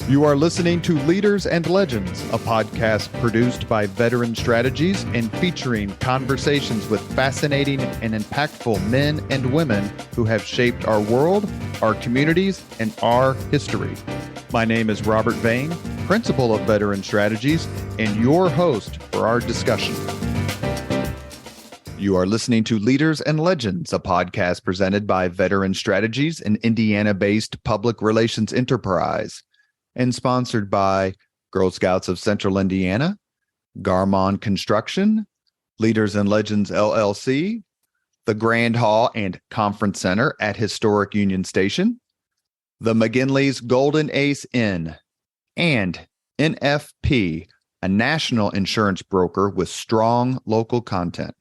You are listening to Leaders and Legends, a podcast produced by Veteran Strategies and featuring conversations with fascinating and impactful men and women who have shaped our world, our communities, and our history. My name is Robert Vane, Principal of Veteran Strategies, and your host for our discussion. You are listening to Leaders and Legends, a podcast presented by Veteran Strategies, an Indiana-based public relations enterprise, and sponsored by Girl Scouts of Central Indiana, Garmon Construction, Leaders and Legends LLC, the Grand Hall and Conference Center at Historic Union Station, the McGinley's Golden Ace Inn, and NFP, a national insurance broker with strong local content.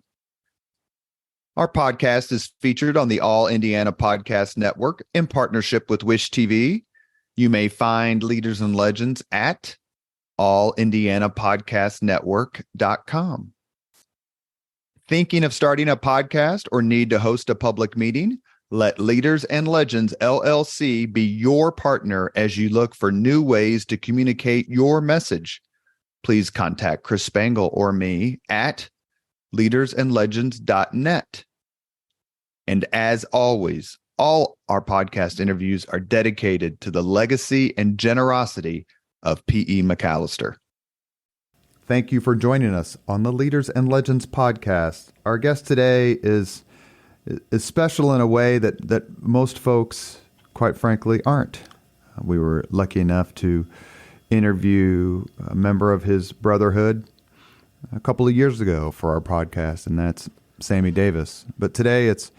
Our podcast is featured on the All Indiana Podcast Network in partnership with Wish TV. You may find Leaders and Legends at allindianapodcastnetwork.com. Thinking of starting a podcast or need to host a public meeting? Let Leaders and Legends LLC be your partner as you look for new ways to communicate your message. Please contact Chris Spangle or me at leadersandlegends.net. And as always, all our podcast interviews are dedicated to the legacy and generosity of P.E. McAllister. Thank you for joining us on the Leaders and Legends podcast. Our guest today is special in a way that most folks, quite frankly, aren't. We were lucky enough to interview a member of his brotherhood a couple of years ago for our podcast, and that's Sammy Davis. But today it's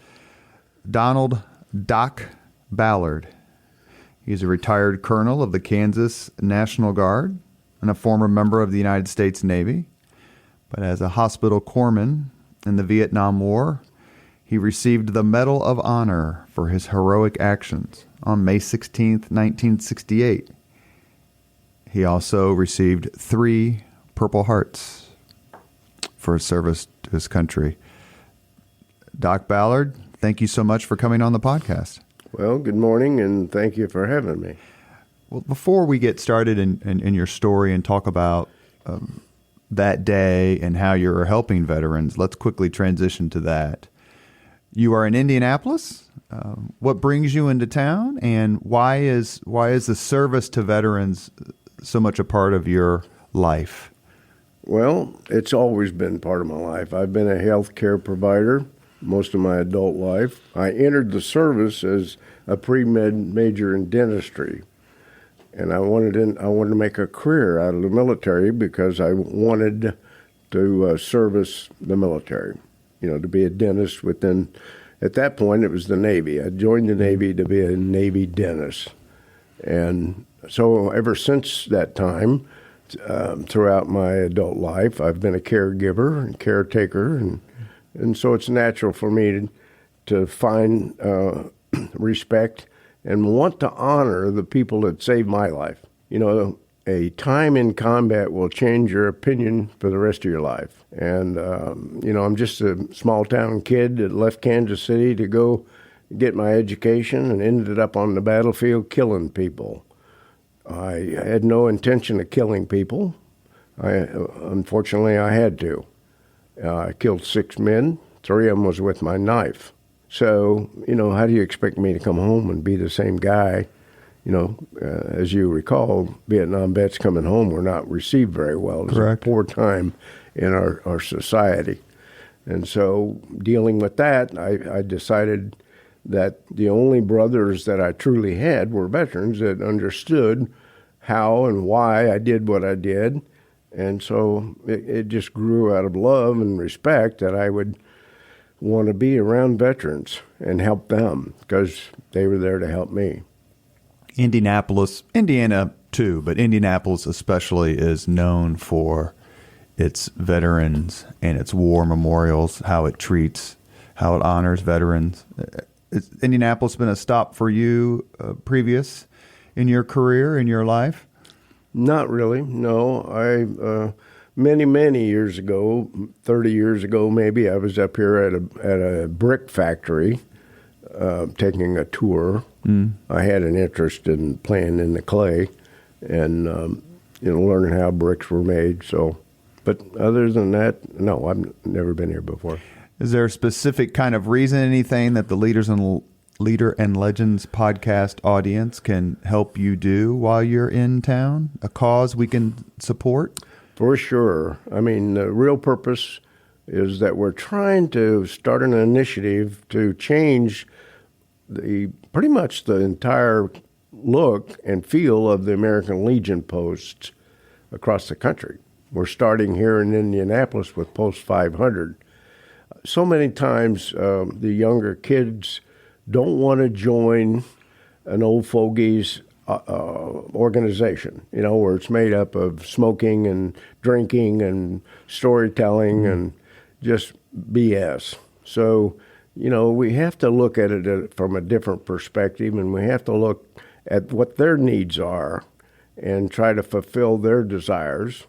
Donald Doc Ballard. He's a retired colonel of the Kansas National Guard and a former member of the United States Navy. But as a hospital corpsman in the Vietnam War, he received the Medal of Honor for his heroic actions on May 16, 1968. He also received 3 Purple Hearts for his service to his country. Doc Ballard, thank you so much for coming on the podcast. Well, good morning, and thank you for having me. Well, before we get started in your story and talk about that day and how you're helping veterans, let's quickly transition to that. You are in Indianapolis. What brings you into town, and why is the service to veterans so much a part of your life? Well, it's always been part of my life. I've been a health care provider most of my adult life. I entered the service as a pre-med major in dentistry, and I wanted to make a career out of the military because I wanted to service the military. To be a dentist within. At that point, it was the Navy. I joined the Navy to be a Navy dentist, and so ever since that time, throughout my adult life, I've been a caregiver and caretaker, and so it's natural for me to find respect and want to honor the people that saved my life. A time in combat will change your opinion for the rest of your life. And, I'm just a small town kid that left Kansas City to go get my education and ended up on the battlefield killing people. I had no intention of killing people. Unfortunately, I had to. I killed 6 men. 3 of them was with my knife. So, how do you expect me to come home and be the same guy? As you recall, Vietnam vets coming home were not received very well. It was Correct. A poor time in our society. And so dealing with that, I decided that the only brothers that I truly had were veterans that understood how and why I did what I did. And so it just grew out of love and respect that I would want to be around veterans and help them because they were there to help me. Indianapolis, Indiana too, but Indianapolis especially is known for its veterans and its war memorials, how it honors veterans. Has Indianapolis been a stop for you previous in your career, in your life? Not really, no. I many years ago, 30 years ago maybe, I was up here at a brick factory taking a tour. I had an interest in playing in the clay, and learning how bricks were made. So, but other than that, no, I've never been here before. Is there a specific kind of reason, anything that the Leader and Legends podcast audience can help you do while you're in town? A cause we can support? For sure. I mean, the real purpose is that we're trying to start an initiative to change pretty much the entire look and feel of the American Legion posts across the country. We're starting here in Indianapolis with Post 500. So many times the younger kids don't want to join an old fogey's organization, where it's made up of smoking and drinking and storytelling and just BS. So, we have to look at it from a different perspective, and we have to look at what their needs are and try to fulfill their desires.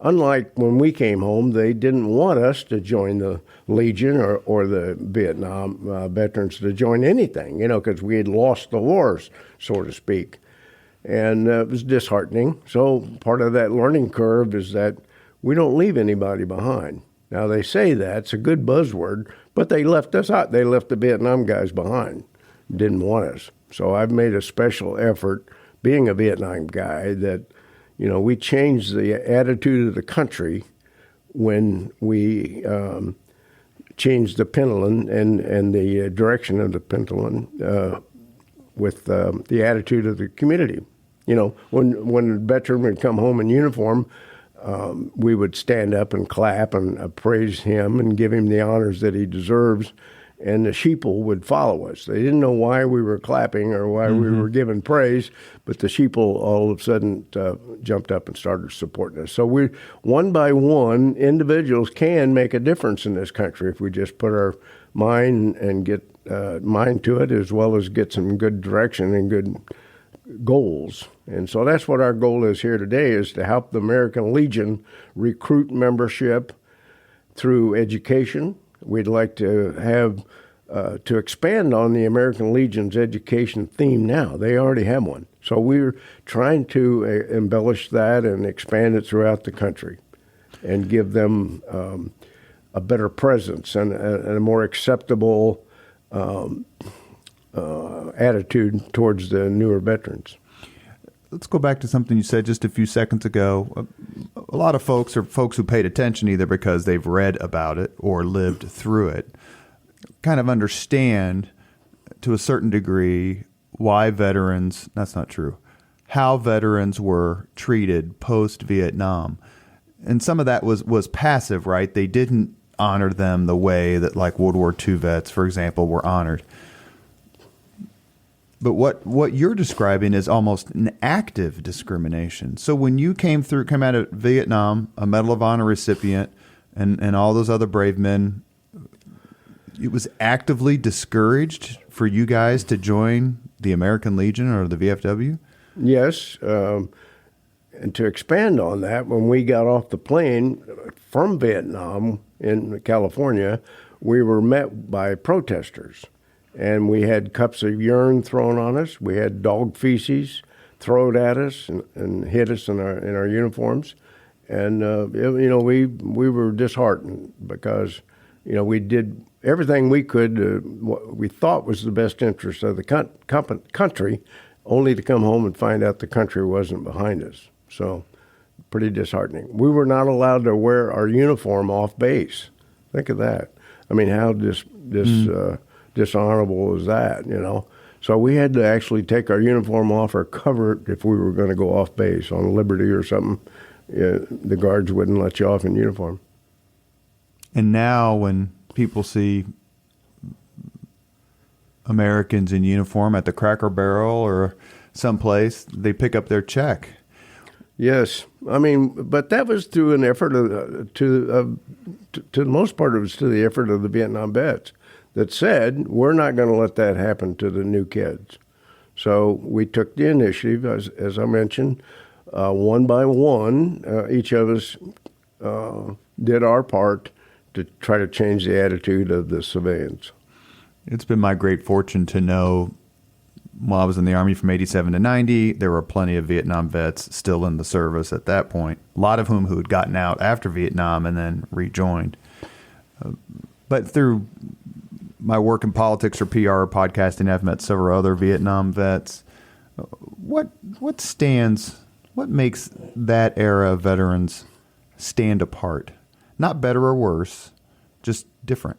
Unlike when we came home, they didn't want us to join the Legion or the Vietnam veterans to join anything, because we had lost the wars, so to speak. And it was disheartening. So part of that learning curve is that we don't leave anybody behind. Now, they say that's a good buzzword, but they left us out. They left the Vietnam guys behind, didn't want us. So I've made a special effort, being a Vietnam guy, that we changed the attitude of the country when we changed the pendulum and the direction of the pendulum with the attitude of the community. When a veteran would come home in uniform, we would stand up and clap and praise him and give him the honors that he deserves. And the sheeple would follow us. They didn't know why we were clapping or why we were giving praise, but the sheeple all of a sudden jumped up and started supporting us. So we, one by one, individuals can make a difference in this country if we just put our mind and get mind to it, as well as get some good direction and good goals. And so that's what our goal is here today, is to help the American Legion recruit membership through education. We'd like to have to expand on the American Legion's education theme now. They already have one. So we're trying to embellish that and expand it throughout the country and give them a better presence and a more acceptable attitude towards the newer veterans. Let's go back to something you said just a few seconds ago. A lot of folks are folks who paid attention either because they've read about it or lived through it, kind of understand to a certain degree why veterans, that's not true, how veterans were treated post-Vietnam. And some of that was passive, right? They didn't honor them the way that like World War II vets, for example, were honored. But what you're describing is almost an active discrimination. So when you came out of Vietnam, a Medal of Honor recipient, and all those other brave men, it was actively discouraged for you guys to join the American Legion or the VFW? Yes. And to expand on that, when we got off the plane from Vietnam in California, we were met by protesters. And we had cups of urine thrown on us. We had dog feces thrown at us and hit us in our uniforms. And, we were disheartened because, we did everything we could, what we thought was the best interest of the country, only to come home and find out the country wasn't behind us. So pretty disheartening. We were not allowed to wear our uniform off base. Think of that. I mean, how dishonorable is that, So we had to actually take our uniform off or cover it if we were going to go off base on Liberty or something. The guards wouldn't let you off in uniform. And now when people see Americans in uniform at the Cracker Barrel or someplace, they pick up their check. Yes. I mean, but that was through an effort to the most part, it was to the effort of the Vietnam vets that said, we're not going to let that happen to the new kids. So we took the initiative, as I mentioned, one by one, each of us did our part to try to change the attitude of the civilians. It's been my great fortune to know while I was in the Army from 87 to 90, there were plenty of Vietnam vets still in the service at that point, a lot of whom who had gotten out after Vietnam and then rejoined. But through my work in politics or PR or podcasting, I've met several other Vietnam vets. What makes that era of veterans stand apart? Not better or worse, just different.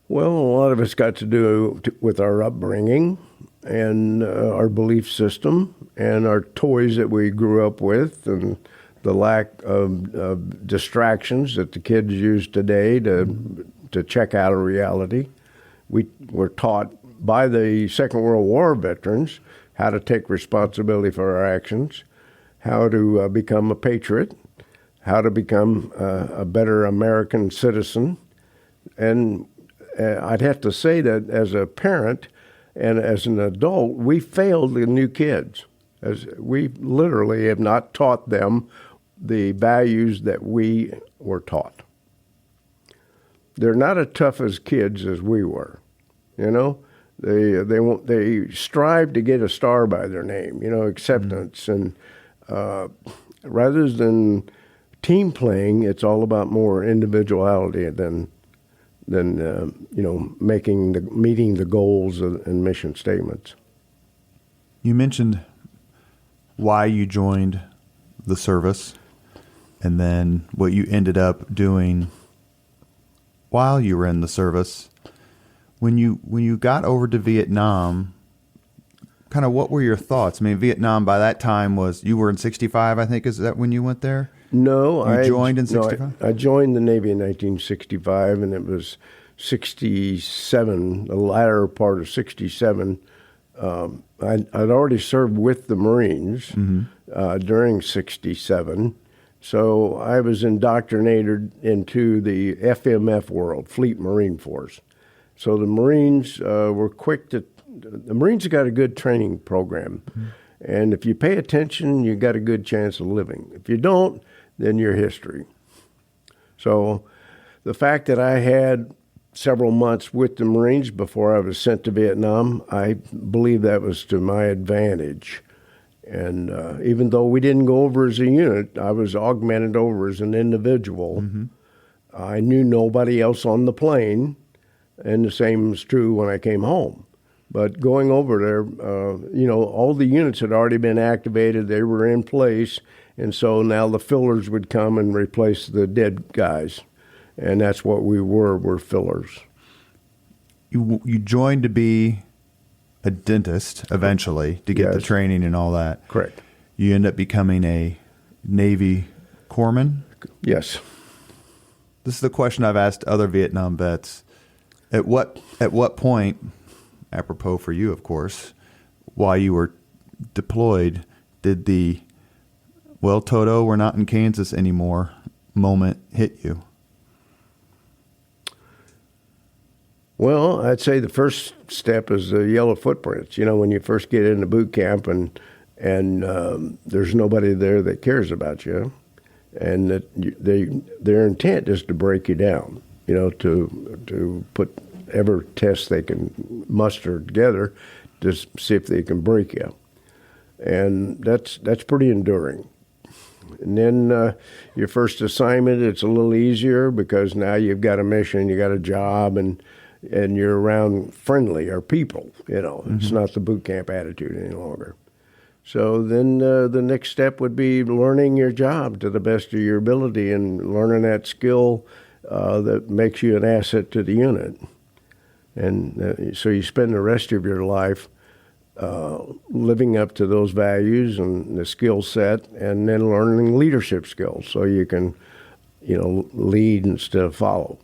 Well, a lot of it's got to do with our upbringing and our belief system and our toys that we grew up with and the lack of distractions that the kids use today to check out of reality. We were taught by the Second World War veterans how to take responsibility for our actions, how to become a patriot, how to become a better American citizen. And I'd have to say that as a parent and as an adult, we failed the new kids. As we literally have not taught them the values that we were taught. They're not as tough as kids as we were, you know. They strive to get a star by their name, you know, acceptance, and rather than team playing, it's all about more individuality than meeting the goals and mission statements. You mentioned why you joined the service, and then what you ended up doing while you were in the service. When you got over to Vietnam, kind of what were your thoughts? I mean, Vietnam by that time you were in 65, I think. Is that when you went there? No, I joined in 65? I joined the Navy in 1965, and it was 67, the latter part of 67. I'd already served with the Marines during 67. So I was indoctrinated into the FMF world, Fleet Marine Force. So the Marines were quick to. The Marines have got a good training program, and if you pay attention, you got a good chance of living. If you don't, then you're history. So the fact that I had several months with the Marines before I was sent to Vietnam, I believe that was to my advantage. And even though we didn't go over as a unit, I was augmented over as an individual. I knew nobody else on the plane, and the same was true when I came home. But going over there, all the units had already been activated. They were in place. And so now the fillers would come and replace the dead guys. And that's what we were fillers. You joined to be a dentist eventually to get the training and all that. Correct. You end up becoming a Navy corpsman? Yes. This is the question I've asked other Vietnam vets. At what point, apropos for you, of course, while you were deployed, did the, well, Toto, we're not in Kansas anymore moment hit you? Well, I'd say the first step is the yellow footprints. You know, when you first get into boot camp and there's nobody there that cares about you, and that their intent is to break you down. You know, to put every test they can muster together to see if they can break you, and that's pretty enduring. And then your first assignment, it's a little easier because now you've got a mission, you got a job, and you're around friendlier people. You know, it's not the boot camp attitude any longer. So then the next step would be learning your job to the best of your ability and learning that skill that makes you an asset to the unit. And so you spend the rest of your life living up to those values and the skill set, and then learning leadership skills so you can, lead instead of follow.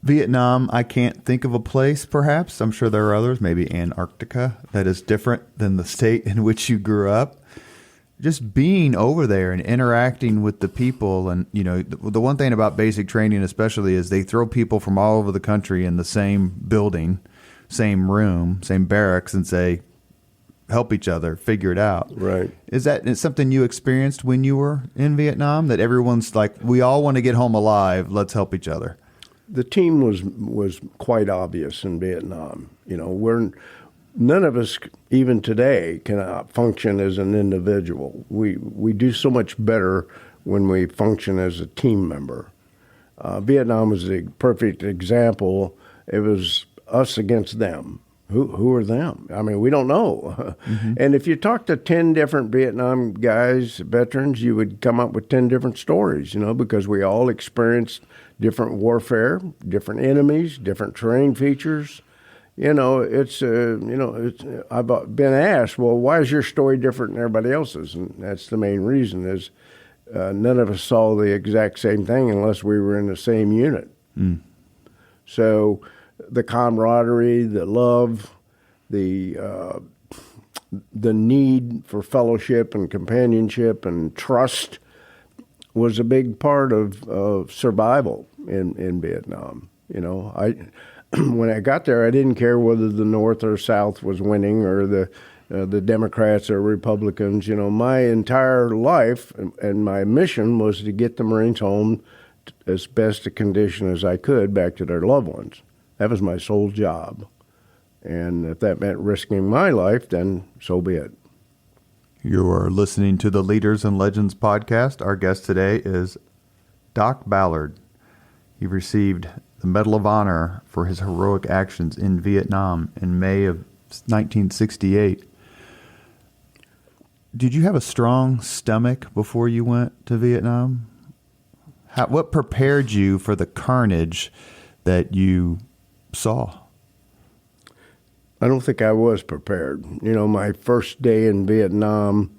Vietnam, I can't think of a place, perhaps. I'm sure there are others, maybe Antarctica, that is different than the state in which you grew up. Just being over there and interacting with the people. And, the one thing about basic training especially is they throw people from all over the country in the same building, same room, same barracks, and say, help each other, figure it out. Right. Is that something you experienced when you were in Vietnam, that everyone's like, we all want to get home alive, let's help each other? The team was quite obvious in Vietnam. None of us, even today, can function as an individual. We do so much better when we function as a team member. Vietnam was a perfect example. It was us against them. Who are them? I mean, we don't know. Mm-hmm. And if you talk to 10 different Vietnam guys, veterans, you would come up with 10 different stories, because we all experienced different warfare, different enemies, different terrain features. I've been asked, well, why is your story different than everybody else's? And that's the main reason is none of us saw the exact same thing unless we were in the same unit. Mm. So the camaraderie, the love, the need for fellowship and companionship and trust was a big part of survival in Vietnam. When I got there, I didn't care whether the North or South was winning or the Democrats or Republicans. My entire life and my mission was to get the Marines home as best a condition as I could back to their loved ones. That was my sole job. And if that meant risking my life, then so be it. You are listening to the Leaders and Legends podcast. Our guest today is Doc Ballard. He received the Medal of Honor for his heroic actions in Vietnam in May of 1968. Did you have a strong stomach before you went to Vietnam? What prepared you for the carnage that you saw? I don't think I was prepared. My first day in Vietnam,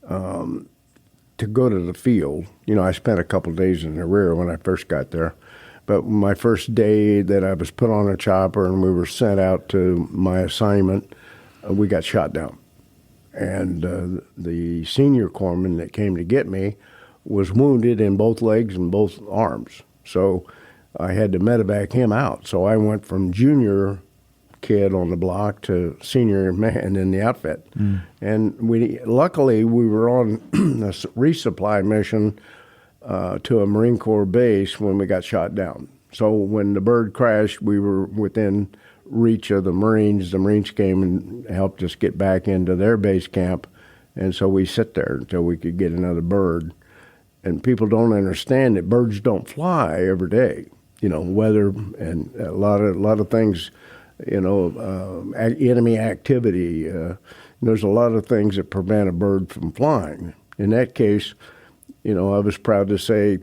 to go to the field, I spent a couple of days in the rear when I first got there. But my first day that I was put on a chopper and we were sent out to my assignment, we got shot down. And the senior corpsman that came to get me was wounded in both legs and both arms. So I had to medevac him out. So I went from junior kid on the block to senior man in the outfit. Mm. And luckily we were on a resupply mission to a Marine Corps base when we got shot down. So when the bird crashed, we were within reach of the Marines. The Marines came and helped us get back into their base camp. And so we sit there until we could get another bird. And people don't understand that birds don't fly every day. Weather and a lot of things, enemy activity. There's a lot of things that prevent a bird from flying. In that case, I was proud to say,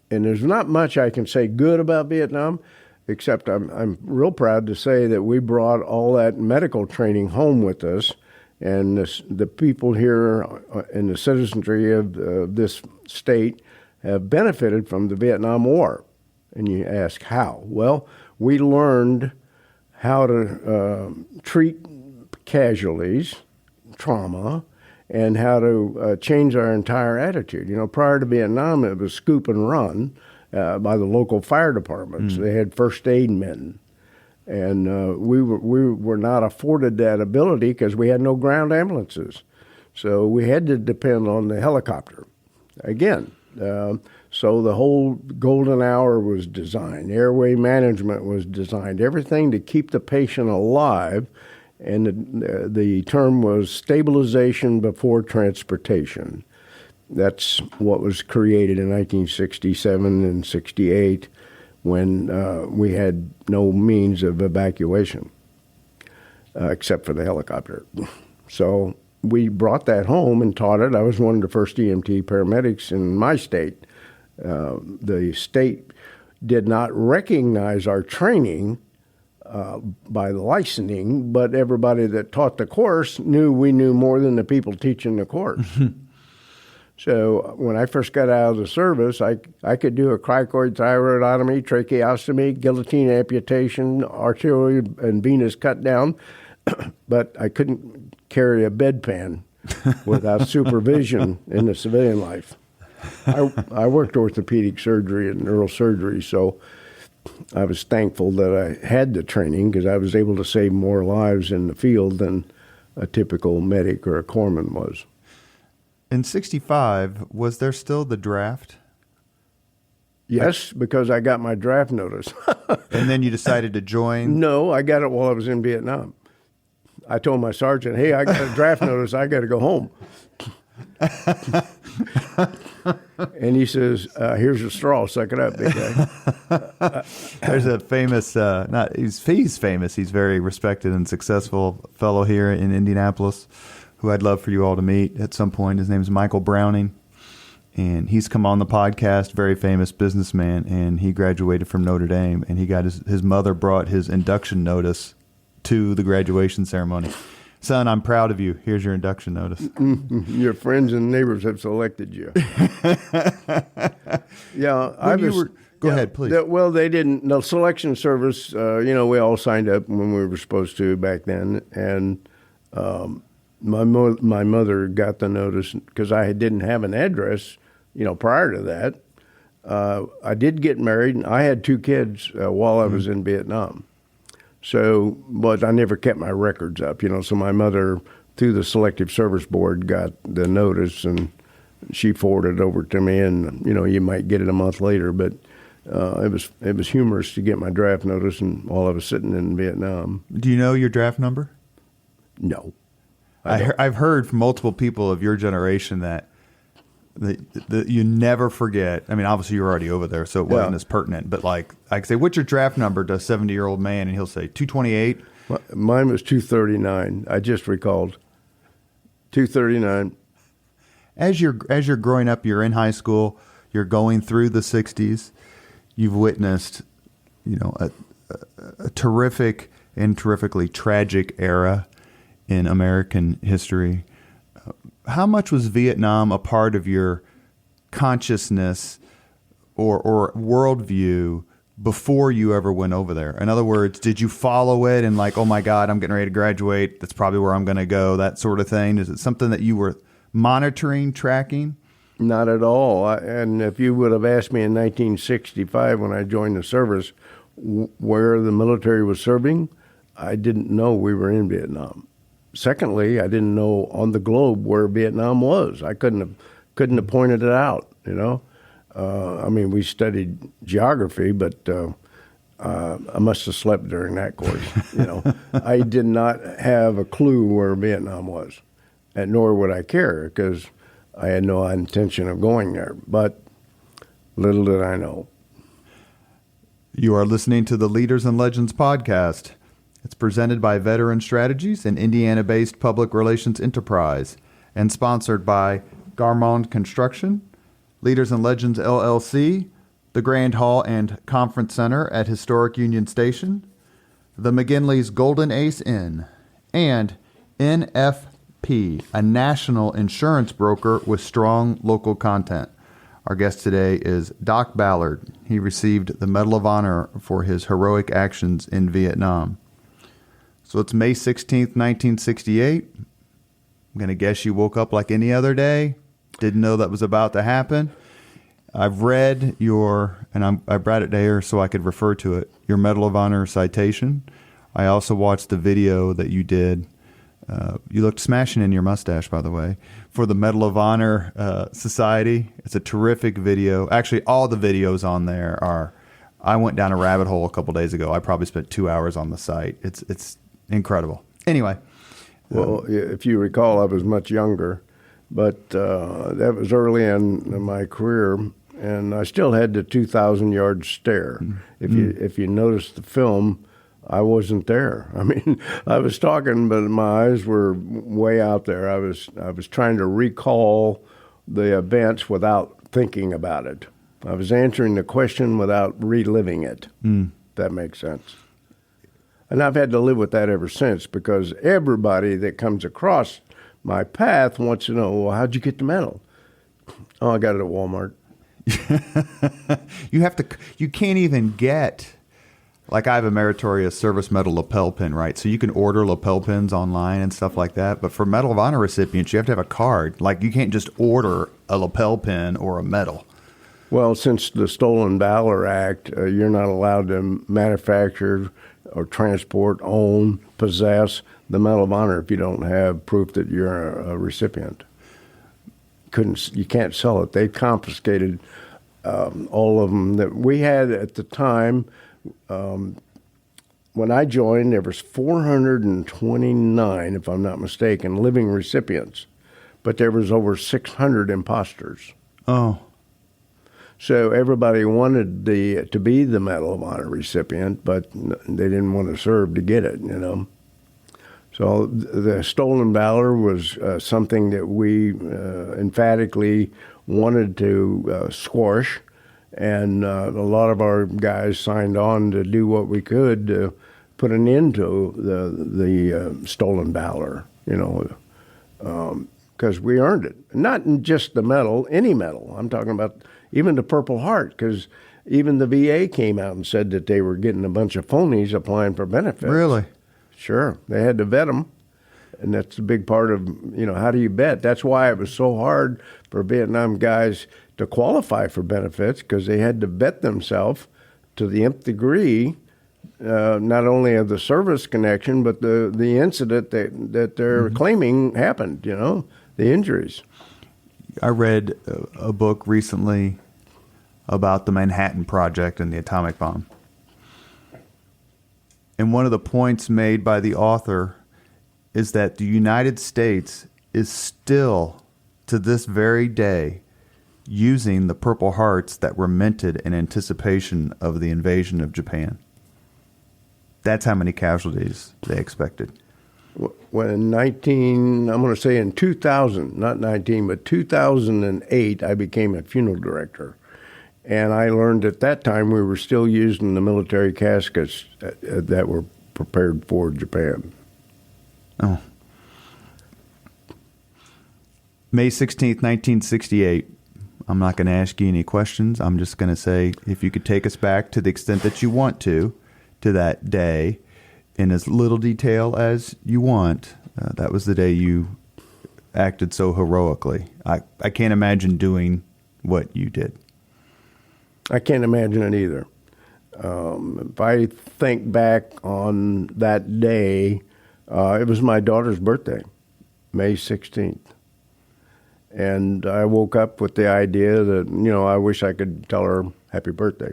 and there's not much I can say good about Vietnam, except I'm real proud to say that we brought all that medical training home with us, and the people here in the citizenry of this state have benefited from the Vietnam War. And you ask how? Well, we learned how to treat casualties, trauma, and how to change our entire attitude. Prior to Vietnam, it was scoop and run by the local fire departments. They had first aid men. And we were not afforded that ability because we had no ground ambulances. So we had to depend on the helicopter. Again, so the whole golden hour was designed. Airway management was designed. Everything to keep the patient alive. And the term was stabilization before transportation. That's what was created in 1967 and 68 when we had no means of evacuation except for the helicopter. So we brought that home and taught it. I was one of the first EMT paramedics in my state. The state did not recognize our training by the licensing, but everybody that taught the course knew we knew more than the people teaching the course. So when I first got out of the service, I could do a cricoid thyroidotomy, tracheostomy, guillotine amputation, arterial and venous cut down, but I couldn't carry a bedpan without supervision in the civilian life. I worked orthopedic surgery and neurosurgery, so I was thankful that I had the training because I was able to save more lives in the field than a typical medic or a corpsman was. In 65, was there still the draft? Yes, because I got my draft notice. And then you decided to join? No, I got it while I was in Vietnam. I told my sergeant, hey, I got a draft notice. I got to go home. And he says, here's your straw. Suck it up, big guy. There's a famous, he's famous. He's very respected and successful fellow here in Indianapolis who I'd love for you all to meet at some point. His name is Michael Browning. And he's come on the podcast, very famous businessman, and he graduated from Notre Dame, and he got his mother brought his induction notice to the graduation ceremony. Son, I'm proud of you. Here's your induction notice. Your friends and neighbors have selected you. Yeah, Go ahead, please. Well, they didn't. The selection service, we all signed up when we were supposed to back then, and my mother got the notice because I didn't have an address. Prior to that, I did get married, and I had 2 kids while I was in Vietnam. So, but I never kept my records up, So my mother, through the Selective Service Board, got the notice, and she forwarded it over to me. And you might get it a month later, but it was humorous to get my draft notice, and while I was sitting in Vietnam. Do you know your draft number? No, I've heard from multiple people of your generation that you never forget. I mean, obviously you're already over there, so it wasn't as pertinent. But I can say, what's your draft number to a 70-year-old man, and he'll say 228. Mine was 239. I just recalled 239. As you're growing up, you're in high school. You're going through the 60s. You've witnessed, a terrific and terrifically tragic era in American history. How much was Vietnam a part of your consciousness or worldview before you ever went over there? In other words, did you follow it and oh my God, I'm getting ready to graduate. That's probably where I'm going to go, that sort of thing? Is it something that you were monitoring, tracking? Not at all. And if you would have asked me in 1965 when I joined the service where the military was serving, I didn't know we were in Vietnam. Secondly, I didn't know on the globe where Vietnam was. I couldn't have pointed it out. We studied geography, but I must have slept during that course. I did not have a clue where Vietnam was, and nor would I care because I had no intention of going there. But little did I know. You are listening to the Leaders and Legends podcast. It's presented by Veteran Strategies, an Indiana-based public relations enterprise, and sponsored by Garmond Construction, Leaders and Legends LLC, the Grand Hall and Conference Center at Historic Union Station, the McGinley's Golden Ace Inn, and NFP, a national insurance broker with strong local content. Our guest today is Doc Ballard. He received the Medal of Honor for his heroic actions in Vietnam. So it's May 16th, 1968. I'm going to guess you woke up like any other day. Didn't know that was about to happen. I've read I brought it here so I could refer to it, your Medal of Honor citation. I also watched the video that you did. You looked smashing in your mustache, by the way, for the Medal of Honor Society. It's a terrific video. Actually, all the videos on there are, I went down a rabbit hole a couple days ago. I probably spent 2 hours on the site. It's incredible. Anyway. Well, if you recall, I was much younger, but that was early in my career, and I still had the 2,000-yard stare. If you notice the film, I wasn't there. I mean, I was talking, but my eyes were way out there. I was trying to recall the events without thinking about it. I was answering the question without reliving it. If that makes sense. And I've had to live with that ever since because everybody that comes across my path wants to know, well, how'd you get the medal? Oh, I got it at Walmart. You can't even get, I have a meritorious service medal lapel pin, right? So you can order lapel pins online and stuff like that. But for Medal of Honor recipients, you have to have a card. You can't just order a lapel pin or a medal. Well, since the Stolen Valor Act, you're not allowed to manufacture or transport, own, possess the Medal of Honor if you don't have proof that you're a recipient. You can't sell it. They confiscated all of them that we had at the time. When I joined, there was 429, if I'm not mistaken, living recipients, but there was over 600 imposters. Oh. So everybody wanted to be the Medal of Honor recipient, but they didn't want to serve to get it, you know. So the stolen valor was something that we emphatically wanted to squash, and a lot of our guys signed on to do what we could to put an end to the stolen valor, you know, because we earned it. Not in just the medal, any medal. I'm talking about even the Purple Heart, because even the VA came out and said that they were getting a bunch of phonies applying for benefits. Really? Sure. They had to vet them. And that's a big part of, you know, how do you vet? That's why it was so hard for Vietnam guys to qualify for benefits, because they had to vet themselves to the nth degree, not only of the service connection, but the incident that they're claiming happened, you know, the injuries. I read a book recently about the Manhattan Project and the atomic bomb. And one of the points made by the author is that the United States is still, to this very day, using the Purple Hearts that were minted in anticipation of the invasion of Japan. That's how many casualties they expected. When I'm going to say in 2000, not 19, but 2008, I became a funeral director. And I learned at that time we were still using the military caskets that were prepared for Japan. Oh. May 16th, 1968. I'm not going to ask you any questions. I'm just going to say, if you could take us back to the extent that you want to that day in as little detail as you want. That was the day you acted so heroically. I can't imagine doing what you did. I can't imagine it either. If I think back on that day, it was my daughter's birthday, May 16th. And I woke up with the idea that, you know, I wish I could tell her happy birthday.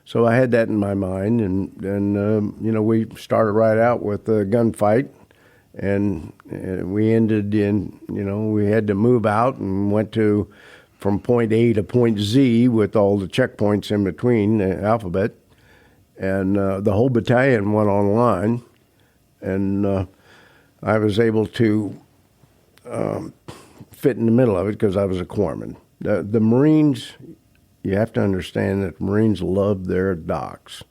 So I had that in my mind, and you know, we started right out with a gunfight, and we ended in, you know, we had to move out and went from point A to point Z with all the checkpoints in between, the alphabet, and the whole battalion went online, and I was able to fit in the middle of it because I was a corpsman. The Marines, you have to understand that Marines love their docs.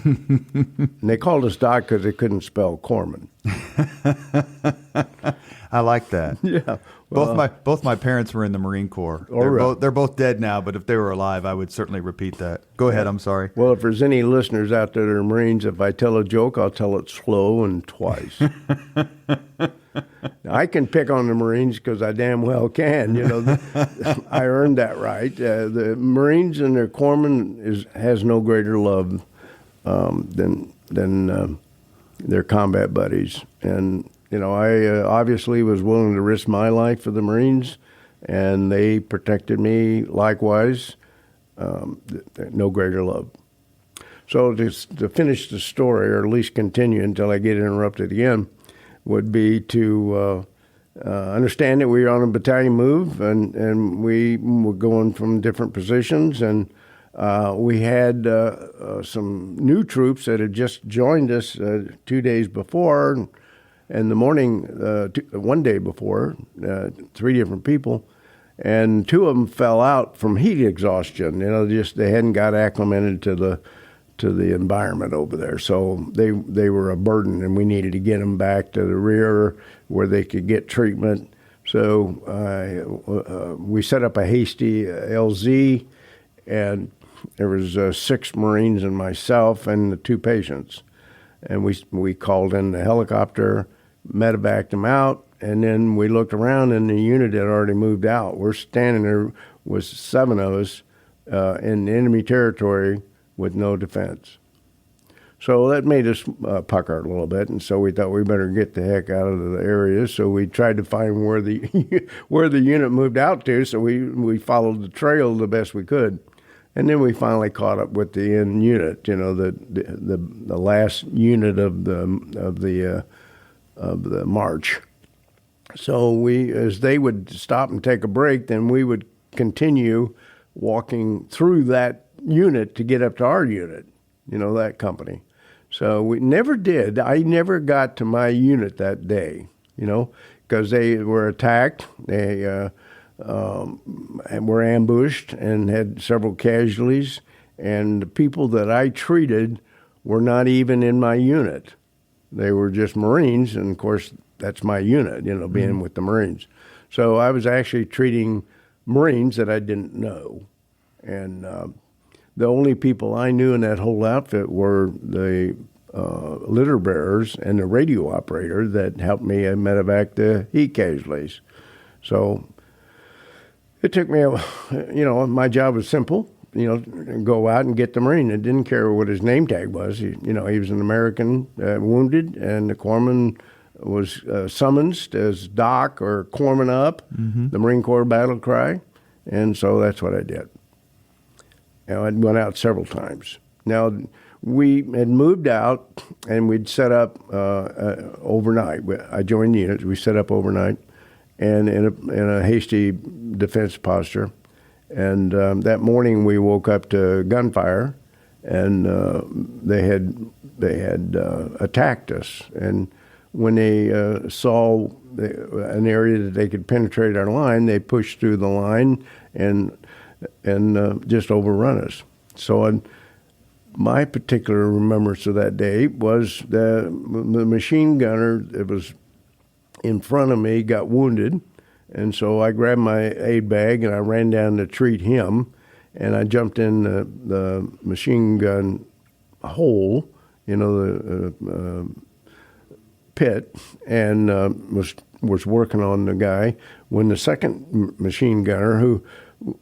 And they called us doc because they couldn't spell corpsman. I like that. Yeah. Both my parents were in the Marine Corps. They're both dead now, but if they were alive, I would certainly repeat that. Go ahead, I'm sorry. Well, if there's any listeners out there that are Marines, if I tell a joke, I'll tell it slow and twice. Now, I can pick on the Marines because I damn well can. You know, I earned that right. The Marines and their corpsmen has no greater love than their combat buddies. And, you know, I obviously was willing to risk my life for the Marines, and they protected me likewise. No greater love. So to finish the story, or at least continue until I get interrupted again, would be to understand that we were on a battalion move, and we were going from different positions, and we had some new troops that had just joined us 2 days before, and the morning, one day before, 3 different people, and 2 of them fell out from heat exhaustion. You know, just they hadn't got acclimated to the environment over there, so they were a burden, and we needed to get them back to the rear where they could get treatment. So we set up a hasty LZ, and there was 6 Marines and myself and the 2 patients, and we called in the helicopter, medevaced them out, and then we looked around, and the unit had already moved out. We're standing there with 7 of us in enemy territory with no defense. So that made us pucker a little bit, and so we thought we better get the heck out of the area. So we tried to find where the unit moved out to. So we followed the trail the best we could. And then we finally caught up with the end unit, the last unit of the march. So as they would stop and take a break, then we would continue walking through that unit to get up to our unit, that company. So we never did. I never got to my unit that day, because they were attacked. They were ambushed and had several casualties. And the people that I treated were not even in my unit. They were just Marines, and of course, that's my unit, being with the Marines. So I was actually treating Marines that I didn't know. And the only people I knew in that whole outfit were the litter bearers and the radio operator that helped me medevac the heat casualties. So it took me, my job was simple, go out and get the Marine. It didn't care what his name tag was. He was an American wounded, and the corpsman was summoned as Doc or Corpsman up, the Marine Corps battle cry. And so that's what I did. I went out several times. Now, we had moved out, and we'd set up overnight. I joined the unit. We set up overnight, and in a hasty defense posture. And that morning, we woke up to gunfire, and they had attacked us. And when they saw an area that they could penetrate our line, they pushed through the line and just overrun us. So my particular remembrance of that day was the machine gunner that was in front of me got wounded, and so I grabbed my aid bag and I ran down to treat him, and I jumped in the machine gun hole, the pit, and was working on the guy when the second machine gunner, who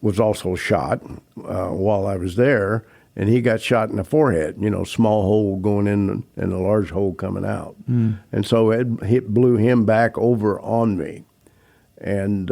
was also shot while I was there, and he got shot in the forehead, small hole going in and a large hole coming out. And so it blew him back over on me. And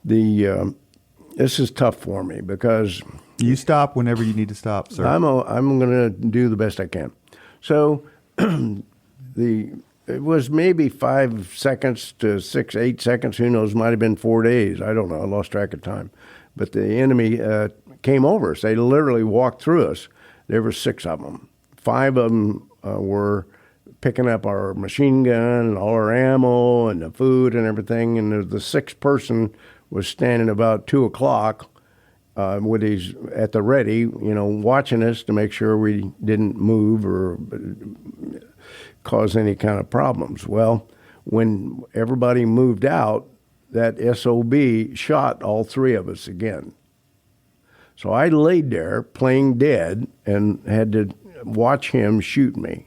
this is tough for me because... You stop whenever you need to stop, sir. I'm going to do the best I can. So it was maybe 5 seconds to 6, 8 seconds. Who knows? Might have been 4 days. I don't know. I lost track of time. But the enemy came over us. They literally walked through us. There were 6 of them. 5 of them were picking up our machine gun and all our ammo and the food and everything. And the 6th person was standing about 2 o'clock with his at the ready, watching us to make sure we didn't move or cause any kind of problems. Well, when everybody moved out, that SOB shot all 3 of us again. So I laid there playing dead and had to watch him shoot me.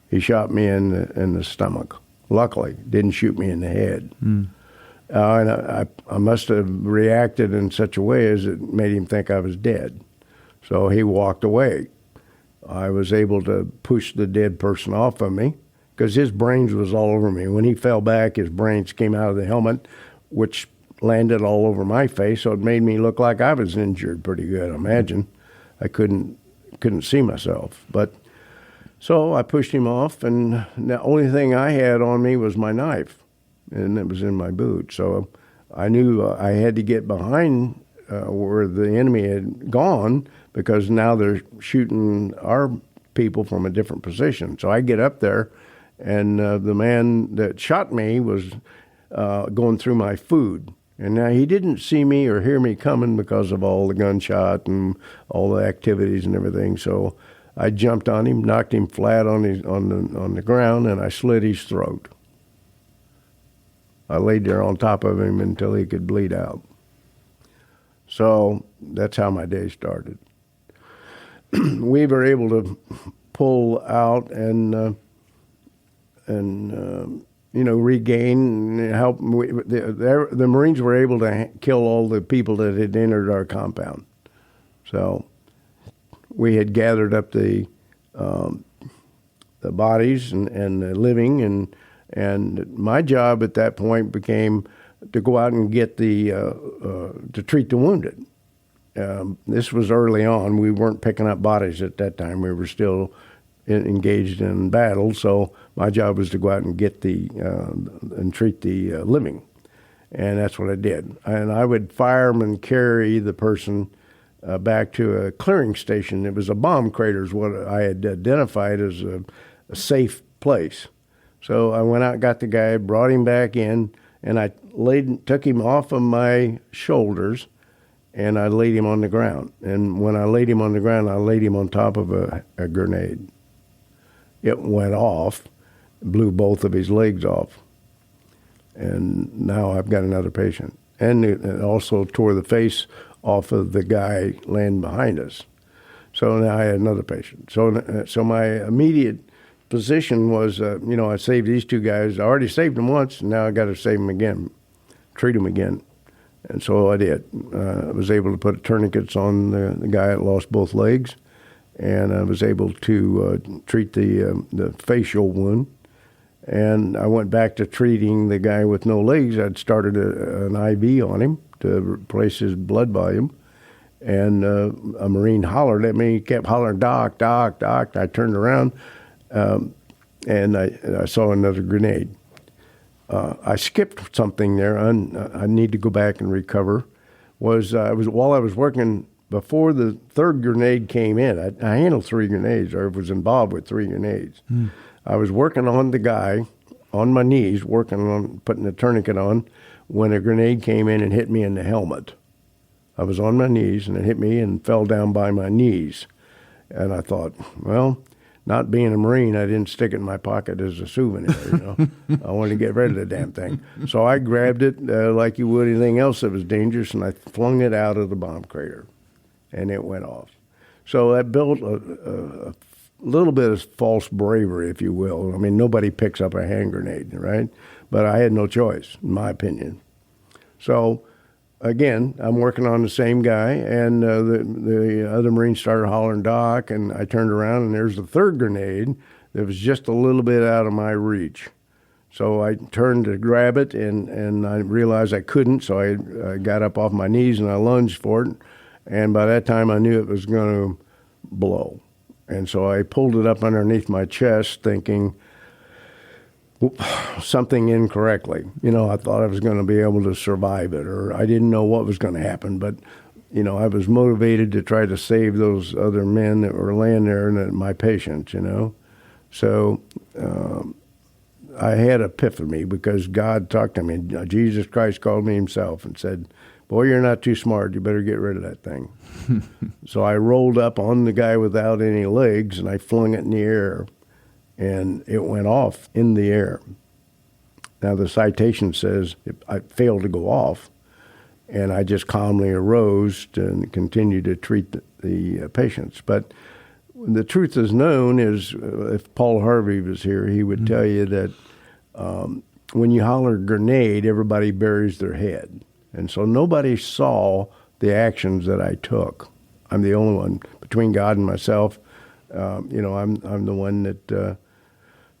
He shot me in the stomach. Luckily, didn't shoot me in the head. And I must have reacted in such a way as it made him think I was dead. So he walked away. I was able to push the dead person off of me because his brains was all over me. When he fell back, his brains came out of the helmet, which landed all over my face, so it made me look like I was injured pretty good. Imagine. I couldn't see myself. But so I pushed him off, and the only thing I had on me was my knife, and it was in my boot. So I knew I had to get behind where the enemy had gone because now they're shooting our people from a different position. So I get up there, and the man that shot me was going through my food. And now he didn't see me or hear me coming because of all the gunshot and all the activities and everything. So I jumped on him, knocked him flat on the ground, and I slit his throat. I laid there on top of him until he could bleed out. So that's how my day started. We were able to pull out and regain and help. The Marines were able to kill all the people that had entered our compound. So we had gathered up the bodies and the living, and my job at that point became to go out and get to treat the wounded. this was early on. We weren't picking up bodies at that time. We were still engaged in battle. So my job was to go out and get and treat the living. And that's what I did. And I would fireman carry the person back to a clearing station. It was a bomb crater is what I had identified as a safe place. So I went out, got the guy, brought him back in, and I took him off of my shoulders, and I laid him on the ground. And when I laid him on the ground, I laid him on top of a grenade. It went off, blew both of his legs off. And now I've got another patient. And it also tore the face off of the guy laying behind us. So now I had another patient. So my immediate position was, I saved these two guys. I already saved them once, and now I got to save them again, treat them again. And so I did. I was able to put tourniquets on the guy that lost both legs, and I was able to treat the facial wound. And I went back to treating the guy with no legs. I'd started an IV on him to replace his blood volume. And a Marine hollered at me. He kept hollering, "Doc, Doc, Doc." I turned around, and I saw another grenade. I skipped something there. I need to go back and recover. While I was working, before the third grenade came in, I handled 3 grenades, or was involved with 3 grenades. I was working on the guy on my knees, working on putting the tourniquet on, when a grenade came in and hit me in the helmet. I was on my knees, and it hit me and fell down by my knees. And I thought, well, not being a Marine, I didn't stick it in my pocket as a souvenir. I wanted to get rid of the damn thing. So I grabbed it like you would anything else that was dangerous, and I flung it out of the bomb crater, and it went off. So that built a little bit of false bravery, if you will. I mean, nobody picks up a hand grenade, right? But I had no choice, in my opinion. So, again, I'm working on the same guy, and the other Marine started hollering, "Doc," and I turned around, and there's the third grenade that was just a little bit out of my reach. So I turned to grab it, and I realized I couldn't, so I got up off my knees, and I lunged for it, and by that time I knew it was going to blow. And so I pulled it up underneath my chest, thinking something incorrectly. I thought I was going to be able to survive it, or I didn't know what was going to happen. But, I was motivated to try to save those other men that were laying there and my patients, So I had epiphany because God talked to me. Jesus Christ called me himself and said, "Boy, you're not too smart. You better get rid of that thing." So I rolled up on the guy without any legs, and I flung it in the air, and it went off in the air. Now, the citation says I failed to go off, and I just calmly arose and continued to treat the patients. But the truth is known is, if Paul Harvey was here, he would tell you that when you holler grenade, everybody buries their head. And so nobody saw the actions that I took. I'm the only one, between God and myself. I'm the one that,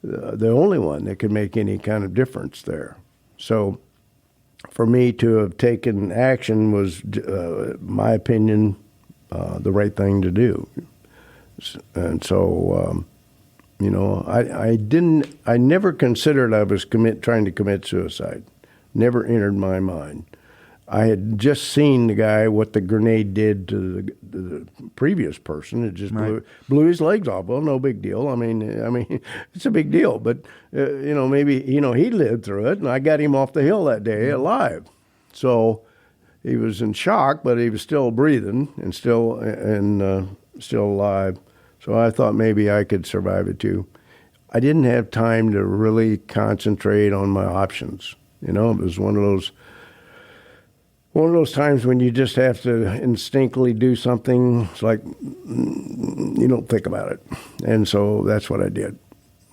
the only one that could make any kind of difference there. So for me to have taken action was, my opinion, the right thing to do. And so, I never considered I was trying to commit suicide. Never entered my mind. I had just seen the guy, what the grenade did to the previous person. It just blew his legs off. Well, no big deal. I mean, it's a big deal. But, maybe, he lived through it, and I got him off the hill that day alive. So he was in shock, but he was still breathing and still alive. So I thought maybe I could survive it too. I didn't have time to really concentrate on my options. It was one of those times when you just have to instinctively do something. It's like you don't think about it. And so that's what I did.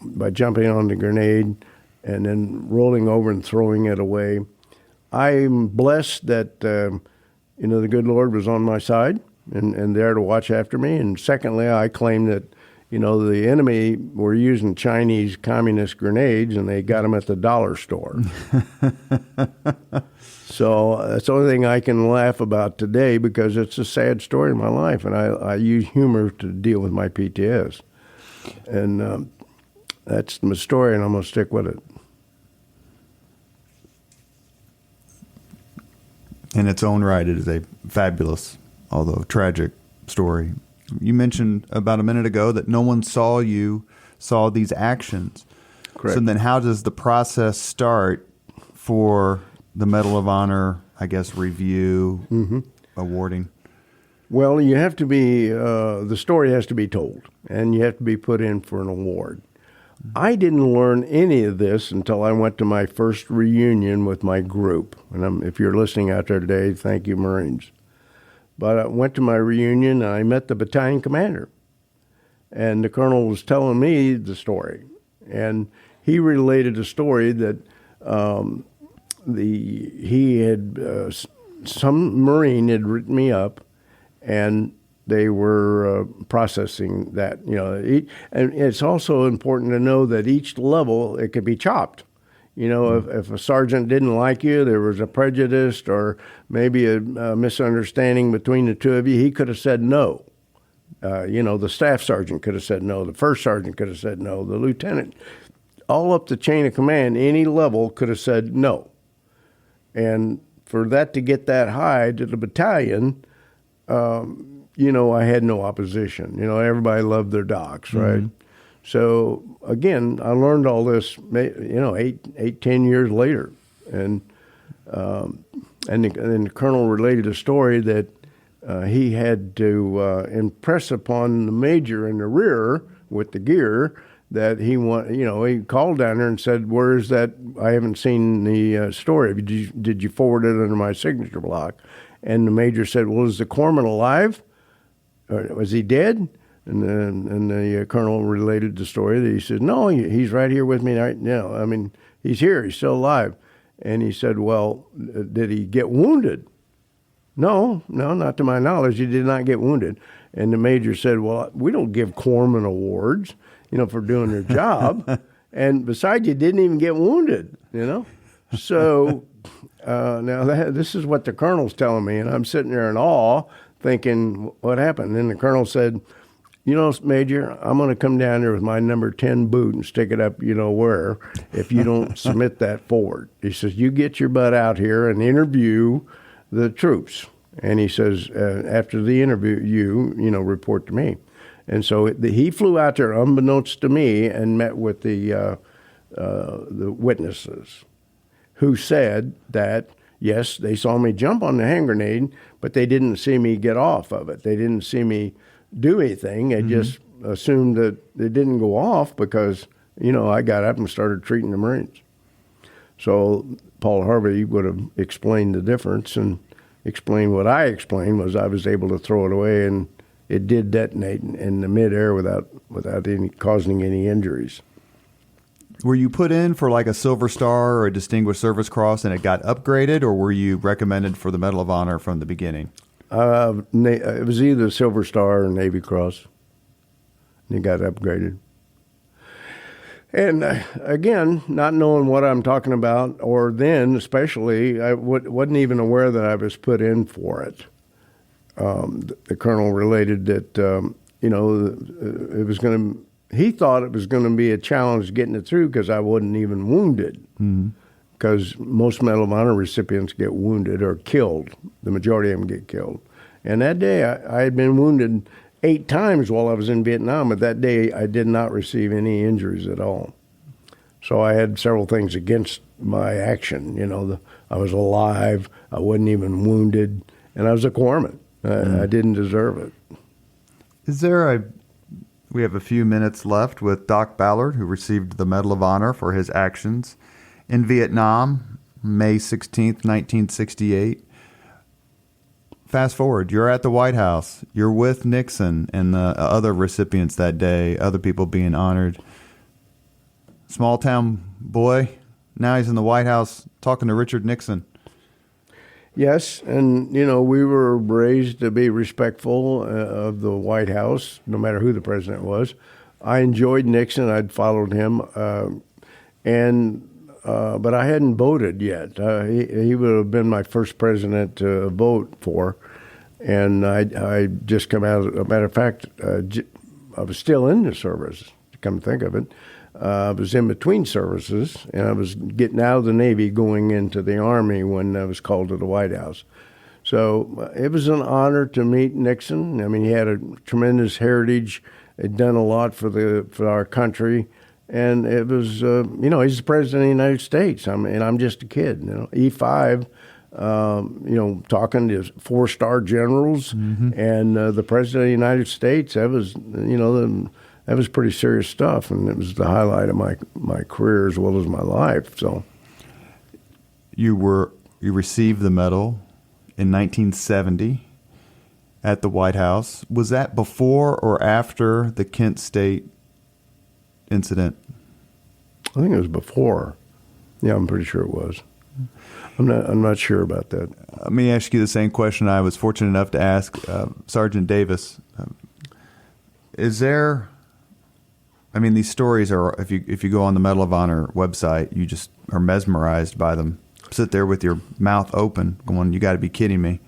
By jumping on the grenade and then rolling over and throwing it away. I'm blessed that, the good Lord was on my side and there to watch after me. And secondly, I claim that, the enemy were using Chinese communist grenades, and they got them at the dollar store. So that's the only thing I can laugh about today, because it's a sad story in my life, and I use humor to deal with my PTS. And that's my story, and I'm going to stick with it. In its own right, it is a fabulous, although tragic, story. You mentioned about a minute ago that no one saw these actions. Correct. So then how does the process start for the Medal of Honor, I guess, review, awarding? Well, you have to be, the story has to be told, and you have to be put in for an award. I didn't learn any of this until I went to my first reunion with my group. And if you're listening out there today, thank you, Marines. But I went to my reunion, and I met the battalion commander. And the colonel was telling me the story. And he related a story that some Marine had written me up, and they were processing that. And it's also important to know that each level, it could be chopped. If a sergeant didn't like you, there was a prejudice or maybe a misunderstanding between the two of you, he could have said no. The staff sergeant could have said no. The first sergeant could have said no. The lieutenant, all up the chain of command, any level could have said no. And for that to get that high to the battalion, I had no opposition. Everybody loved their docs, right? So again, I learned all this, 10 years later, and the colonel related a story that he had to impress upon the major in the rear with the gear that he called down there and said, "Where's that? I haven't seen the story. Did you forward it under my signature block?" And the major said, "Well, is the corpsman alive? Or was he dead?" And the colonel related the story that he said, "No, he's right here with me right now. I mean, he's here. He's still alive." And he said, "Well, did he get wounded?" No, not to my knowledge. He did not get wounded. And the major said, "Well, we don't give corpsman awards, for doing their job. And besides, you didn't even get wounded, So now this is what the colonel's telling me, and I'm sitting there in awe thinking, what happened? And then the colonel said, Major, I'm going to come down there with my number 10 boot and stick it up, where, if you don't submit that forward. He says, you get your butt out here and interview the troops. And he says, after the interview, you report to me. And so he flew out there unbeknownst to me and met with the witnesses, who said that, yes, they saw me jump on the hand grenade, but they didn't see me get off of it. They didn't see me do anything. They just assumed that it didn't go off because, I got up and started treating the Marines. So Paul Harvey would have explained the difference, and explained what I explained was I was able to throw it away, and it did detonate in the midair without causing any injuries. Were you put in for like a Silver Star or a Distinguished Service Cross and it got upgraded, or were you recommended for the Medal of Honor from the beginning? It was either Silver Star or Navy Cross. And it got upgraded. And again, not knowing what I'm talking about, or then especially, I wasn't even aware that I was put in for it. The colonel related that, it was going to, he thought it was going to be a challenge getting it through because I wasn't even wounded. Because most Medal of Honor recipients get wounded or killed. The majority of them get killed. And that day, I had been wounded 8 times while I was in Vietnam, but that day I did not receive any injuries at all. So I had several things against my action. I was alive, I wasn't even wounded, and I was a corpsman. I didn't deserve it. We have a few minutes left with Doc Ballard, who received the Medal of Honor for his actions in Vietnam, May 16th, 1968. Fast forward, you're at the White House. You're with Nixon and the other recipients that day, other people being honored. Small town boy, now he's in the White House talking to Richard Nixon. Yes, and, we were raised to be respectful of the White House, no matter who the president was. I enjoyed Nixon. I'd followed him, but I hadn't voted yet. He would have been my first president to vote for, and I just come out. As a matter of fact, I was still in the service. To come to think of it, I was in between services, and I was getting out of the Navy, going into the Army when I was called to the White House. So it was an honor to meet Nixon. I mean, he had a tremendous heritage. He'd done a lot for our country. And it was, he's the president of the United States. And I'm just a kid, E5, talking to 4-star generals and the president of the United States. That was, that was pretty serious stuff. And it was the highlight of my career as well as my life. So you received the medal in 1970 at the White House. Was that before or after the Kent State incident? I think it was before. Yeah, I'm pretty sure it was. I'm not sure about that. Let me ask you the same question I was fortunate enough to ask Sergeant Davis. Is there? I mean, these stories are. If you go on the Medal of Honor website, you just are mesmerized by them. Sit there with your mouth open, going, "You got to be kidding me."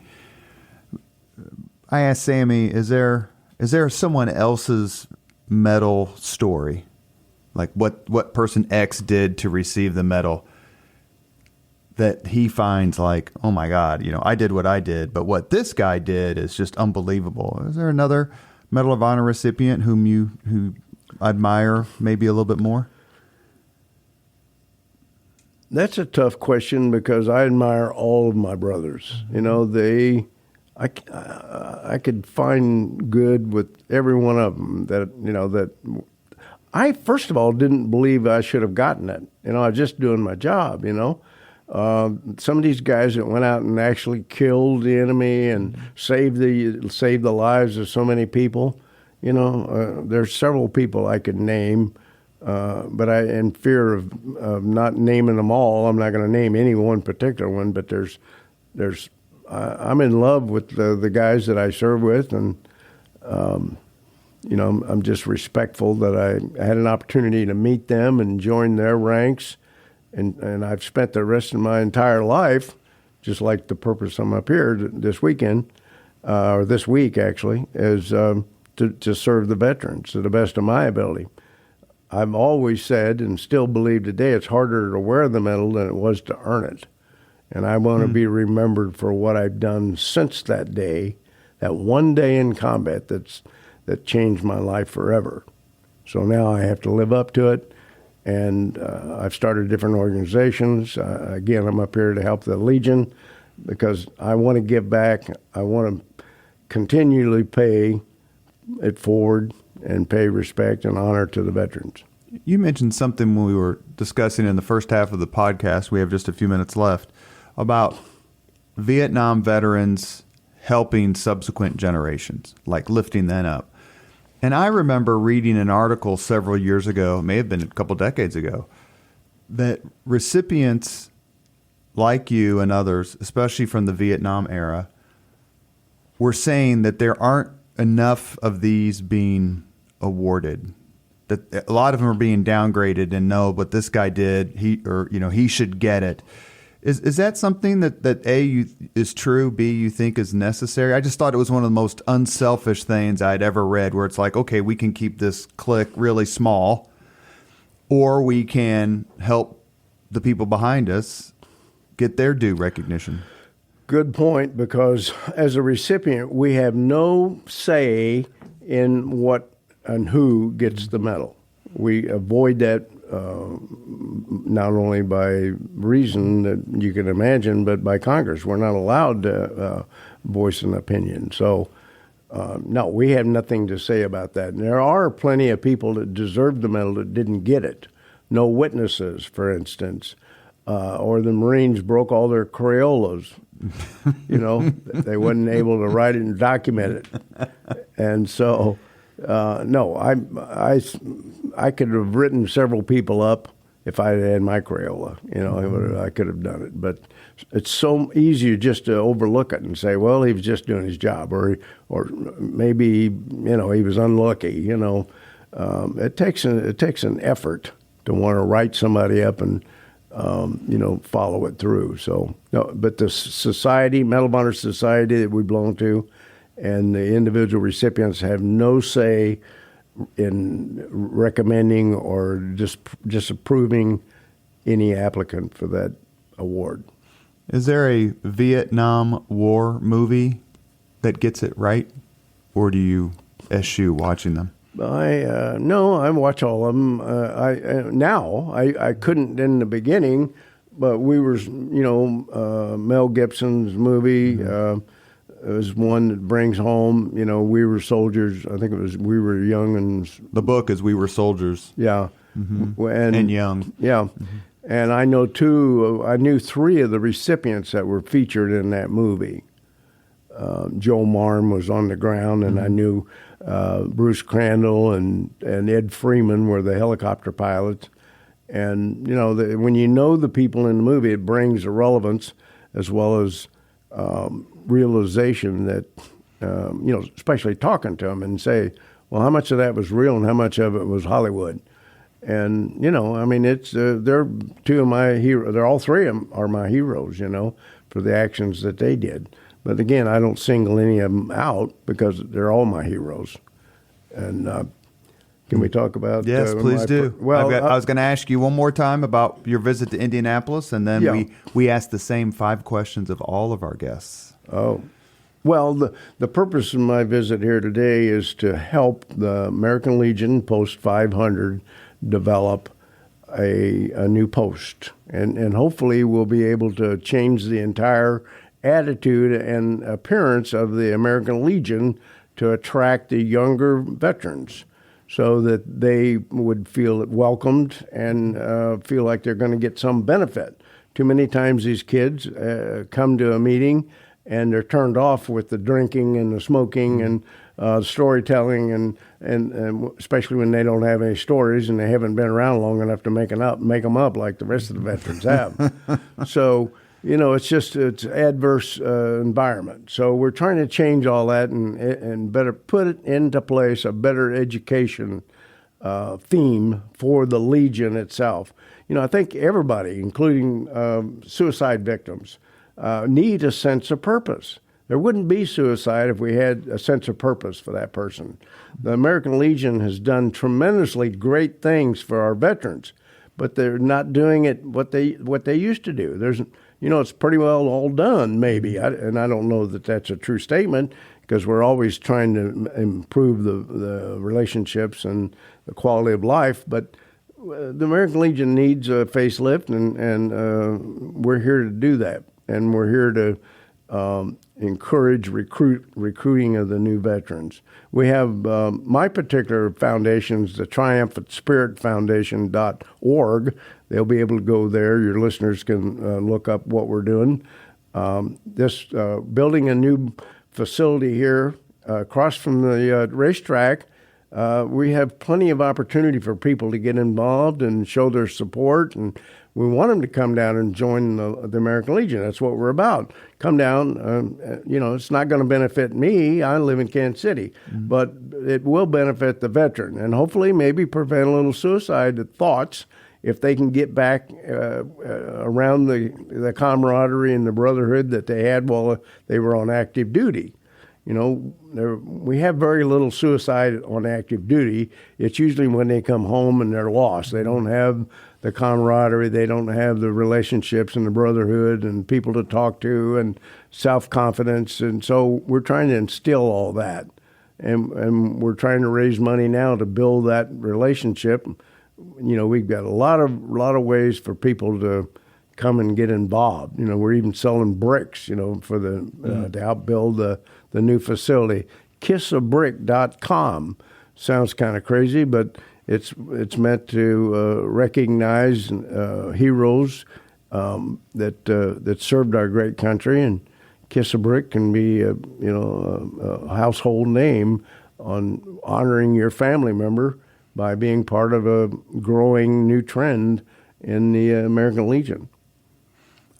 I asked Sammy, "Is there someone else's medal story?" Like what person X did to receive the medal that he finds like, oh my God, I did what I did, but what this guy did is just unbelievable. Is there another Medal of Honor recipient who admire maybe a little bit more? That's a tough question because I admire all of my brothers. I could find good with every one of them that I, first of all, didn't believe I should have gotten it. I was just doing my job, Some of these guys that went out and actually killed the enemy and saved the lives of so many people, there's several people I could name, but in fear of not naming them all, I'm not going to name any one particular one, but I'm in love with the guys that I serve with, and I'm just respectful that I had an opportunity to meet them and join their ranks. And I've spent the rest of my entire life, just like the purpose I'm up here this weekend, or this week actually, is to serve the veterans to the best of my ability. I've always said and still believe today it's harder to wear the medal than it was to earn it. And I want to be remembered for what I've done since that day, that one day in combat that changed my life forever. So now I have to live up to it. And I've started different organizations. Again, I'm up here to help the Legion because I want to give back. I want to continually pay it forward and pay respect and honor to the veterans. You mentioned something when we were discussing in the first half of the podcast, we have just a few minutes left, about Vietnam veterans helping subsequent generations, like lifting them up. And I remember reading an article several years ago, it may have been a couple decades ago, that recipients like you and others, especially from the Vietnam era, were saying that there aren't enough of these being awarded. That a lot of them are being downgraded and no, but this guy did, he should get it. Is that something that A, is true, B, you think is necessary? I just thought it was one of the most unselfish things I'd ever read, where it's like, okay, we can keep this clique really small, or we can help the people behind us get their due recognition. Good point, because as a recipient, we have no say in what and who gets the medal. We avoid that not only by reason that you can imagine, but by Congress. We're not allowed to voice an opinion. So, no, we have nothing to say about that. And there are plenty of people that deserve the medal that didn't get it. No witnesses, for instance, or the Marines broke all their Crayolas. They wasn't able to write it and document it. And so, no, I could have written several people up if I had my Crayola. I could have done it. But it's so easy just to overlook it and say, well, he was just doing his job, or maybe he was unlucky. it takes an effort to want to write somebody up and follow it through. So, no, but the society, Medal of Honor Society that we belong to, and the individual recipients have no say in recommending or disapproving any applicant for that award. Is there a Vietnam War movie that gets it right, or do you eschew watching them? No, I watch all of them. I couldn't in the beginning, but we were, Mel Gibson's movie. It was one that brings home, We Were Soldiers. I think it was We Were Young and... The book is We Were Soldiers. Yeah. Mm-hmm. And young. Yeah. Mm-hmm. And I knew 3 of the recipients that were featured in that movie. Joe Marm was on the ground, and I knew Bruce Crandall and Ed Freeman were the helicopter pilots. And, when you know the people in the movie, it brings a relevance as well as realization that, especially talking to them and say, well, how much of that was real and how much of it was Hollywood? And, it's they're 2 of my heroes. They're all 3 of them are my heroes, for the actions that they did. But again, I don't single any of them out because they're all my heroes. And can we talk about? Yes, please do. I was going to ask you one more time about your visit to Indianapolis, and then we asked the same 5 questions of all of our guests. Oh, well, the purpose of my visit here today is to help the American Legion Post 500 develop a new post, and hopefully we'll be able to change the entire attitude and appearance of the American Legion to attract the younger veterans so that they would feel welcomed and feel like they're going to get some benefit. Too many times these kids come to a meeting and they're turned off with the drinking and the smoking and storytelling, and especially when they don't have any stories and they haven't been around long enough to make them up like the rest of the veterans have. So, it's adverse environment. So we're trying to change all that and better put it into place, a better education theme for the Legion itself. I think everybody, including suicide victims, need a sense of purpose. There wouldn't be suicide if we had a sense of purpose for that person. The American Legion has done tremendously great things for our veterans, but they're not doing it what they used to do. There's, it's pretty well all done, maybe, and I don't know that that's a true statement because we're always trying to improve the relationships and the quality of life. But the American Legion needs a facelift, and we're here to do that, and we're here to encourage recruiting of the new veterans. We have my particular foundation's the triumphantspiritfoundation.org. They'll be able to go there. Your listeners can look up what we're doing. This building a new facility here across from the racetrack. We have plenty of opportunity for people to get involved and show their support, and we want them to come down and join the American Legion. That's what we're about. Come down. It's not going to benefit me. I live in Kansas City, but it will benefit the veteran and hopefully maybe prevent a little suicide thoughts if they can get back around the camaraderie and the brotherhood that they had while they were on active duty. We have very little suicide on active duty. It's usually when they come home and they're lost. They don't have the camaraderie. They don't have the relationships and the brotherhood and people to talk to and self-confidence. And so we're trying to instill all that. And we're trying to raise money now to build that relationship. We've got a lot of ways for people to come and get involved. We're even selling bricks, for the to help build the new facility. kissabrick.com sounds kind of crazy, but it's meant to recognize heroes that served our great country, and Kiss a Brick can be a household name on honoring your family member by being part of a growing new trend in the American Legion.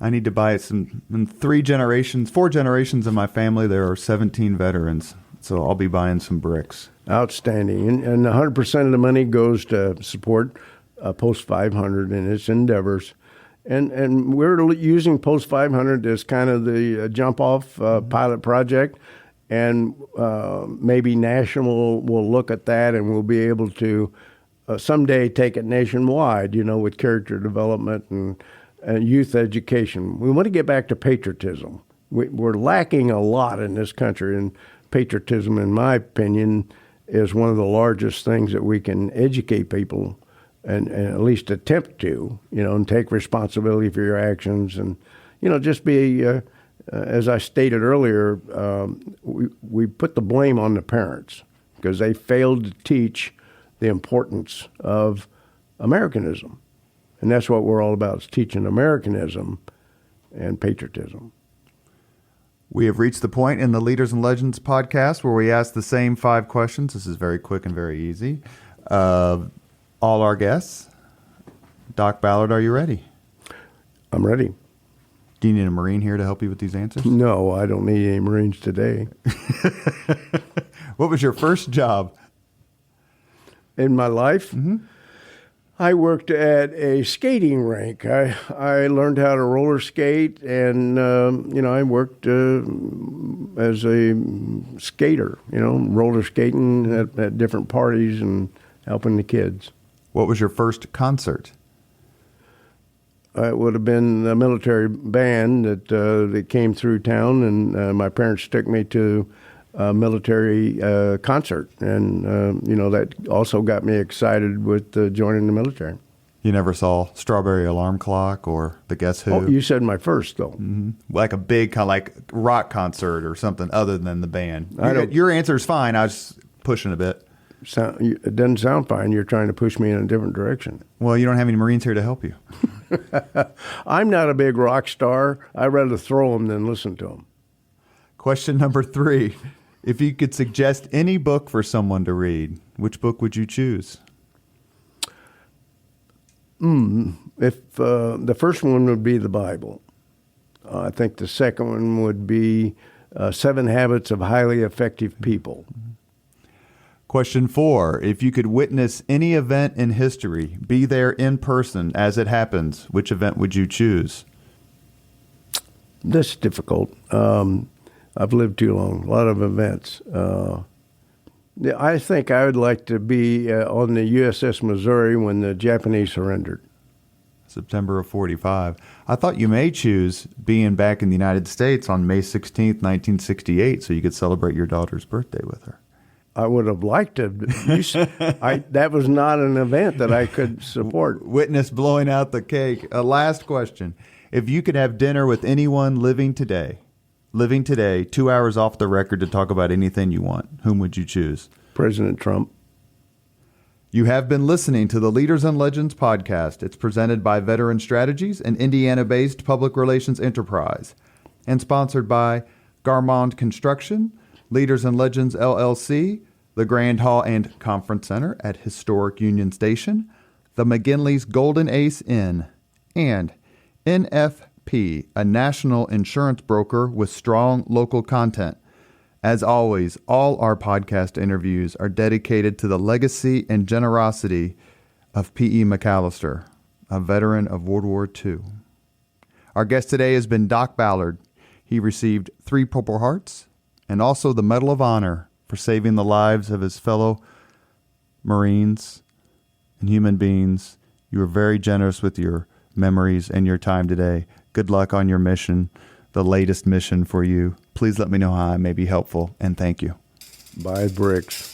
I need to buy some. In 4 generations of my family, there are 17 veterans, so I'll be buying some bricks. Outstanding. And 100% of the money goes to support Post 500 and its endeavors. And we're using Post 500 as kind of the jump-off pilot project. And maybe national will look at that, and we'll be able to someday take it nationwide, with character development and youth education. We want to get back to patriotism. We're lacking a lot in this country, and patriotism, in my opinion, is one of the largest things that we can educate people and at least attempt to, and take responsibility for your actions and, just be, as I stated earlier, we put the blame on the parents because they failed to teach the importance of Americanism. And that's what we're all about, is teaching Americanism and patriotism. We have reached the point in the Leaders and Legends podcast where we ask the same 5 questions. This is very quick and very easy. All our guests. Doc Ballard, are you ready? I'm ready. Do you need a Marine here to help you with these answers? No, I don't need any Marines today. What was your first job? In my life? Mm-hmm. I worked at a skating rink. I learned how to roller skate, and I worked as a skater. Roller skating at different parties and helping the kids. What was your first concert? It would have been a military band that came through town, and my parents took me to a military concert, and that also got me excited with joining the military. You never saw Strawberry Alarm Clock or the Guess Who? Oh, you said my first, though. Mm-hmm. Like a big kind of like rock concert or something other than the band. Your answer's fine. I was pushing a bit. It doesn't sound fine. You're trying to push me in a different direction. Well, you don't have any Marines here to help you. I'm not a big rock star. I'd rather throw them than listen to them. Question number 3. If you could suggest any book for someone to read, which book would you choose? If the first one would be the Bible. I think the second one would be 7 Habits of Highly Effective People. Question 4. If you could witness any event in history, be there in person as it happens, which event would you choose? That's difficult. I've lived too long. A lot of events. I think I would like to be on the USS Missouri when the Japanese surrendered. September of 45. I thought you may choose being back in the United States on May 16th, 1968, so you could celebrate your daughter's birthday with her. I would have liked to. That was not an event that I could support. Witness blowing out the cake. Last question. If you could have dinner with anyone living today, 2 hours off the record to talk about anything you want, whom would you choose? President Trump. You have been listening to the Leaders and Legends podcast. It's presented by Veteran Strategies, an Indiana-based public relations enterprise, and sponsored by Garmond Construction, Leaders and Legends LLC, the Grand Hall and Conference Center at Historic Union Station, the McGinley's Golden Ace Inn, and NFP, a national insurance broker with strong local content. As always, all our podcast interviews are dedicated to the legacy and generosity of P.E. McAllister, a veteran of World War II. Our guest today has been Doc Ballard. He received 3 Purple Hearts and also the Medal of Honor for saving the lives of his fellow Marines and human beings. You were very generous with your memories and your time today. Good luck on your mission, the latest mission for you. Please let me know how I may be helpful, and thank you. Buy bricks.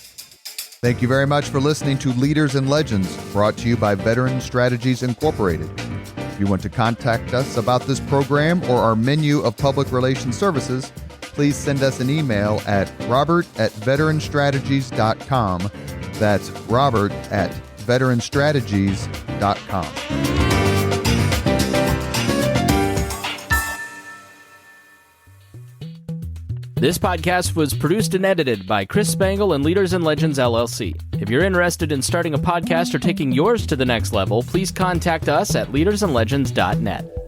Thank you very much for listening to Leaders and Legends, brought to you by Veteran Strategies Incorporated. If you want to contact us about this program or our menu of public relations services, please send us an email at robert@veteranstrategies.com. That's robert@veteranstrategies.com. This podcast was produced and edited by Chris Spangle and Leaders and Legends LLC. If you're interested in starting a podcast or taking yours to the next level, please contact us at leadersandlegends.net.